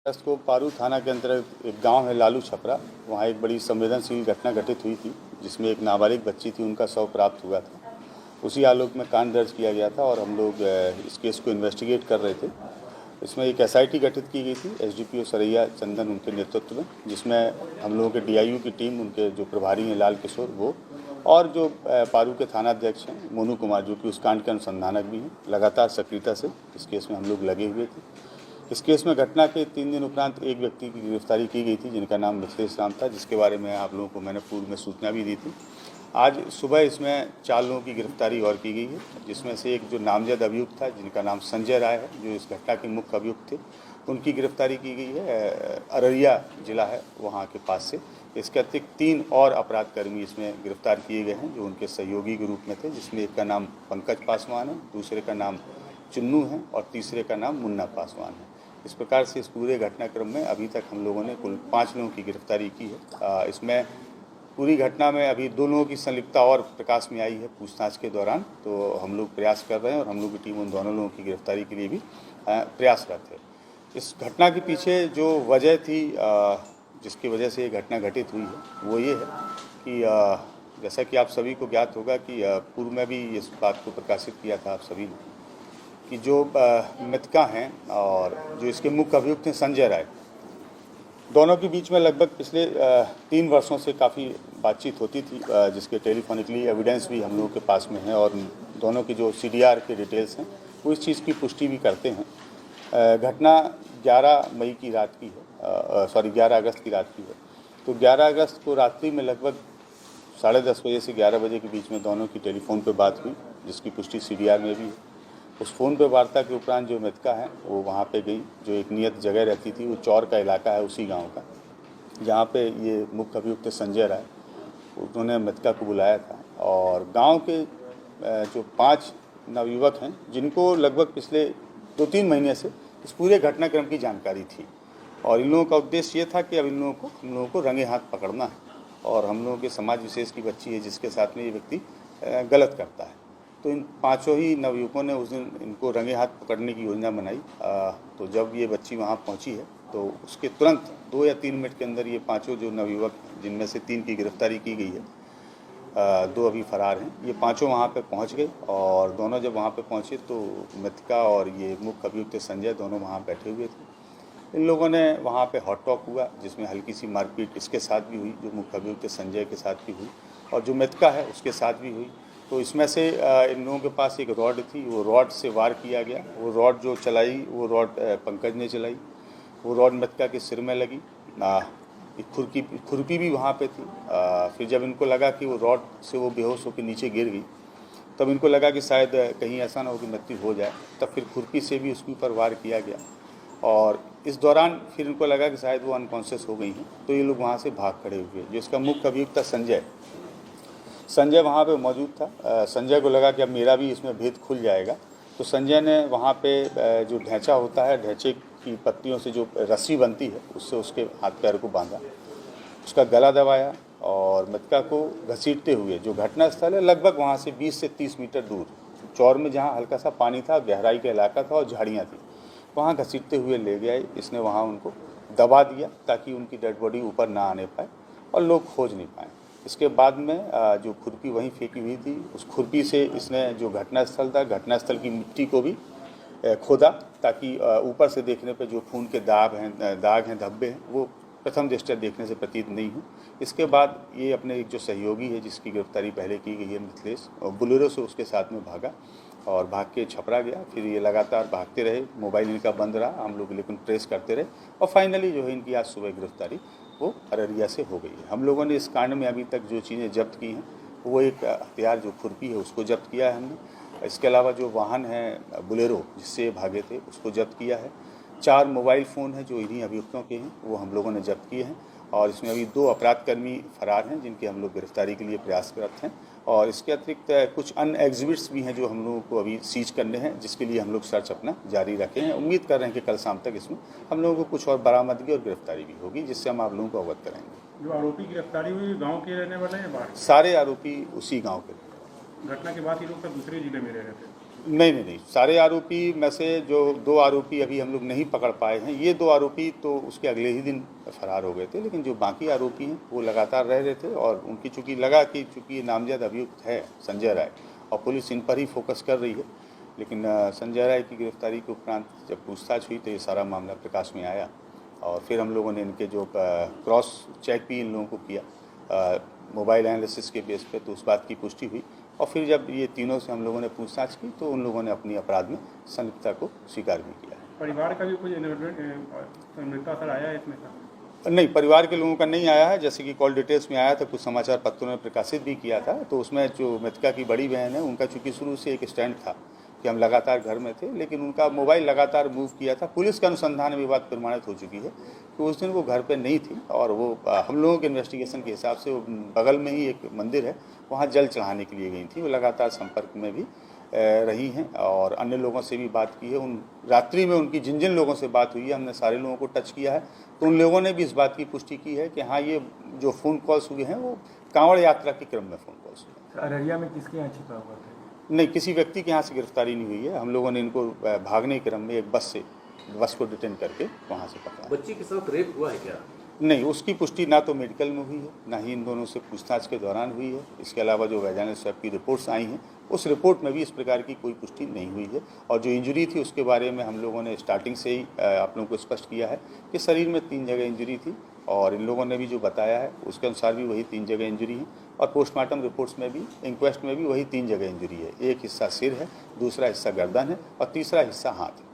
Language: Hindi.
अगस्त को पारू थाना के अंतर्गत एक गांव है लालू छपरा, वहाँ एक बड़ी संवेदनशील घटना घटित हुई थी जिसमें एक नाबालिग बच्ची थी, उनका शव प्राप्त हुआ था। उसी आलोक में कांड दर्ज किया गया था और हम लोग इस केस को इन्वेस्टिगेट कर रहे थे। इसमें एक एसआईटी गठित की गई थी एसडीपीओ सरैया चंदन उनके नेतृत्व में, जिसमें हम लोगों के डीआईयू की टीम, उनके जो प्रभारी हैं लाल किशोर वो, और जो पारू के थाना अध्यक्ष हैं मोनू कुमार, जो कि उस कांड के अनुसंधानक भी हैं, लगातार सक्रियता से इस केस में हम लोग लगे हुए थे। इस केस में घटना के 3 दिन उपरांत एक व्यक्ति की गिरफ्तारी की गई थी जिनका नाम मिथिलेश राम था, जिसके बारे में आप लोगों को मैंने पूर्व में सूचना भी दी थी। आज सुबह इसमें 4 लोगों की गिरफ्तारी और की गई है, जिसमें से एक जो नामजद अभियुक्त था जिनका नाम संजय राय है, जो इस घटना के मुख्य अभियुक्त थे, उनकी गिरफ्तारी की गई है। अररिया जिला है वहाँ के पास से। इसके अतिरिक्त 3 और अपराधकर्मी इसमें गिरफ्तार किए गए हैं जो उनके सहयोगी के रूप में थे, जिसमें एक का नाम पंकज पासवान है, दूसरे का नाम चुन्नू है और तीसरे का नाम मुन्ना पासवान है। इस प्रकार से इस पूरे घटनाक्रम में अभी तक हम लोगों ने कुल 5 लोगों की गिरफ्तारी की है। इसमें पूरी घटना में अभी 2 लोगों की संलिप्तता और प्रकाश में आई है पूछताछ के दौरान, तो हम लोग प्रयास कर रहे हैं और हम लोग की टीम उन दोनों लोगों की गिरफ्तारी के लिए भी प्रयासरत है। इस घटना के पीछे जो वजह थी, जिसकी वजह से ये घटना घटित हुई है, वो ये है कि जैसा कि आप सभी को ज्ञात होगा कि पूर्व में भी इस बात को प्रकाशित किया था आप सभी ने कि जो मृतका हैं और जो इसके मुख्य अभियुक्त हैं संजय राय, दोनों के बीच में लगभग पिछले 3 वर्षों से काफ़ी बातचीत होती थी, जिसके टेलीफोनिकली एविडेंस भी हम लोगों के पास में है और दोनों की जो सीडीआर के डिटेल्स हैं वो इस चीज़ की पुष्टि भी करते हैं। घटना 11 मई की रात की है, 11 अगस्त की रात की है। तो 11 अगस्त को रात्रि में लगभग 10:30 बजे से 11 बजे के बीच में दोनों की टेलीफोन पर बात हुई, जिसकी पुष्टि सीडीआर में भी है। उस फ़ोन पे वार्ता के उपरांत जो मृतका है वो वहाँ पे गई, जो एक नियत जगह रहती थी, वो चौर का इलाका है उसी गांव का, जहाँ पे ये मुख्य अभियुक्त संजय राय, उन्होंने मृतका को बुलाया था। और गांव के जो 5 नवयुवक हैं जिनको लगभग पिछले 2-3 महीने से इस पूरे घटनाक्रम की जानकारी थी, और इन लोगों का उद्देश्य ये था कि अब हम लोगों को रंगे हाथ पकड़ना है और हम लोगों के समाज विशेष की बच्ची है जिसके साथ में ये व्यक्ति गलत करता है। तो इन 5 ही नवयुवकों ने उस दिन इनको रंगे हाथ पकड़ने की योजना बनाई। तो जब ये बच्ची वहाँ पहुँची है तो उसके तुरंत 2 या 3 मिनट के अंदर ये 5 जो नवयुवक, जिनमें से 3 की गिरफ्तारी की गई है, 2 अभी फरार हैं, ये 5 वहाँ पे पहुँच गए। और दोनों जब वहाँ पे पहुँचे तो मृतका और ये मुख्य अभियुक्त संजय दोनों वहाँ बैठे हुए थे। इन लोगों ने वहाँ पे हॉट टॉक हुआ, जिसमें हल्की सी मारपीट इसके साथ भी हुई, जो मुख्य अभियुक्त संजय के साथ भी हुई और जो मृतका है उसके साथ भी हुई। तो इसमें से इन लोगों के पास एक रॉड थी, वो रॉड से वार किया गया। वो रॉड जो चलाई वो रॉड पंकज ने चलाई, वो रॉड मृतका के सिर में लगी। एक खुरपी भी वहाँ पे थी। फिर जब इनको लगा कि वो रॉड से वो बेहोश होकर नीचे गिर गई, तब इनको लगा कि शायद कहीं ऐसा ना हो कि मृत्यु हो जाए, तब फिर खुरपी से भी उसके ऊपर वार किया गया। और इस दौरान फिर इनको लगा कि शायद वो अनकॉन्शियस हो गई हैं, तो ये लोग वहाँ से भाग खड़े हुए। जो इसका मुख्य अभियुक्त था संजय वहाँ पे मौजूद था। संजय को लगा कि अब मेरा भी इसमें भेद खुल जाएगा, तो संजय ने वहाँ पे जो ढैंचा होता है, ढैंचे की पत्तियों से जो रस्सी बनती है उससे उसके हाथ पैर को बांधा, उसका गला दबाया और मृतका को घसीटते हुए, जो घटनास्थल है लगभग वहाँ से 20 से 30 मीटर दूर चौर में, जहाँ हल्का सा पानी था, गहराई का इलाका था और झाड़ियाँ थी, वहाँ घसीटते हुए ले गए। इसने वहाँ उनको दबा दिया ताकि उनकी डेड बॉडी ऊपर ना आने पाए और लोग खोज नहीं पाए। इसके बाद में जो खुरपी वहीं फेंकी हुई थी, उस खुरपी से इसने जो घटनास्थल था, घटनास्थल की मिट्टी को भी खोदा ताकि ऊपर से देखने पे जो खून के दाग हैं, धब्बे हैं, वो प्रथम दृष्टया देखने से प्रतीत नहीं हो। इसके बाद ये अपने एक जो सहयोगी है जिसकी गिरफ्तारी पहले की गई है, मिथिलेश, बुलेरो से उसके साथ में भागा और भाग के छपरा गया। फिर ये लगातार भागते रहे, मोबाइल इनका बंद रहा, हम लोग लेकिन ट्रेस करते रहे और फाइनली जो है इनकी आज सुबह गिरफ्तारी वो अररिया से हो गई है। हम लोगों ने इस कांड में अभी तक जो चीज़ें जब्त की हैं, वो एक हथियार जो खुरपी है उसको जब्त किया है हमने। इसके अलावा जो वाहन है बुलेरो जिससे भागे थे उसको जब्त किया है। 4 मोबाइल फ़ोन हैं जो इन्हीं अभियुक्तों के हैं, वो हम लोगों ने जब्त किए हैं। और इसमें अभी 2 अपराधकर्मी फरार हैं जिनकी हम लोग गिरफ्तारी के लिए प्रयासरत हैं। और इसके अतिरिक्त कुछ अन्य एग्जिबिट्स भी हैं जो हम लोगों को अभी सीज करने हैं, जिसके लिए हम लोग सर्च अपना जारी रखे हैं। उम्मीद कर रहे हैं कि कल शाम तक इसमें हम लोगों को कुछ और बरामदगी और गिरफ्तारी भी होगी, जिससे हम आप लोगों को अवगत कराएंगे। जो आरोपी गिरफ्तारी हुई गांव के रहने वाले हैं? बाहर सारे आरोपी उसी गांव के। घटना के बाद ये लोग सब दूसरे जिले में रह रहे थे? नहीं, सारे आरोपी में से जो 2 आरोपी अभी हम लोग नहीं पकड़ पाए हैं, ये 2 आरोपी तो उसके अगले ही दिन फरार हो गए थे, लेकिन जो बाकी आरोपी हैं वो लगातार रह रहे थे और उनकी चूँकि लगा कि चूँकि ये नामजद अभियुक्त है संजय राय और पुलिस इन पर ही फोकस कर रही है, लेकिन संजय राय की गिरफ्तारी के उपरांत जब पूछताछ हुई तो ये सारा मामला प्रकाश में आया और फिर हम लोगों ने इनके जो क्रॉस चेक भी इन लोगों को किया मोबाइल एनालिसिस के बेस पे, तो उस बात की पुष्टि हुई और फिर जब ये तीनों से हम लोगों ने पूछताछ की तो उन लोगों ने अपनी अपराध में संलिप्तता को स्वीकार भी किया है। परिवार का भी कुछ संलिप्तता सर आया है इसमें सर? नहीं, परिवार के लोगों का नहीं आया है। जैसे कि कॉल डिटेल्स में आया था, कुछ समाचार पत्रों ने प्रकाशित भी किया था, तो उसमें जो मृतका की बड़ी बहन है उनका चूँकि शुरू से एक स्टैंड था कि हम लगातार घर में थे, लेकिन उनका मोबाइल लगातार मूव किया था। पुलिस के अनुसंधान में बात प्रमाणित हो चुकी है कि उस दिन वो घर पे नहीं थी और वो हम लोगों के इन्वेस्टिगेशन के हिसाब से वो बगल में ही एक मंदिर है, वहाँ जल चढ़ाने के लिए गई थी। वो लगातार संपर्क में भी रही हैं और अन्य लोगों से भी बात की है। उन रात्रि में उनकी जिन जिन लोगों से बात हुई है, हमने सारे लोगों को टच किया है, तो उन लोगों ने भी इस बात की पुष्टि की है कि हाँ, ये जो फ़ोन कॉल्स हुए हैं वो कांवड़ यात्रा के क्रम में फ़ोन कॉल्स हुए। अररिया में किसके यहाँ छिपा हुआ था? नहीं, किसी व्यक्ति के यहाँ से गिरफ्तारी नहीं हुई है। हम लोगों ने इनको भागने के क्रम में एक बस को डिटेन करके वहाँ से पकड़ा। बच्ची के साथ रेप हुआ है क्या? नहीं, उसकी पुष्टि ना तो मेडिकल में हुई है, ना ही इन दोनों से पूछताछ के दौरान हुई है। इसके अलावा जो वैजाइनल स्वैब की रिपोर्ट्स आई हैं, उस रिपोर्ट में भी इस प्रकार की कोई पुष्टि नहीं हुई है। और जो इंजरी थी उसके बारे में हम लोगों ने स्टार्टिंग से ही आप लोगों को स्पष्ट किया है कि शरीर में 3 जगह इंजरी थी और इन लोगों ने भी जो बताया है उसके अनुसार भी वही 3 जगह इंजरी है और पोस्टमार्टम रिपोर्ट्स में भी, इंक्वेस्ट में भी वही 3 जगह इंजरी है। एक हिस्सा सिर है, दूसरा हिस्सा गर्दन है और तीसरा हिस्सा हाथ है।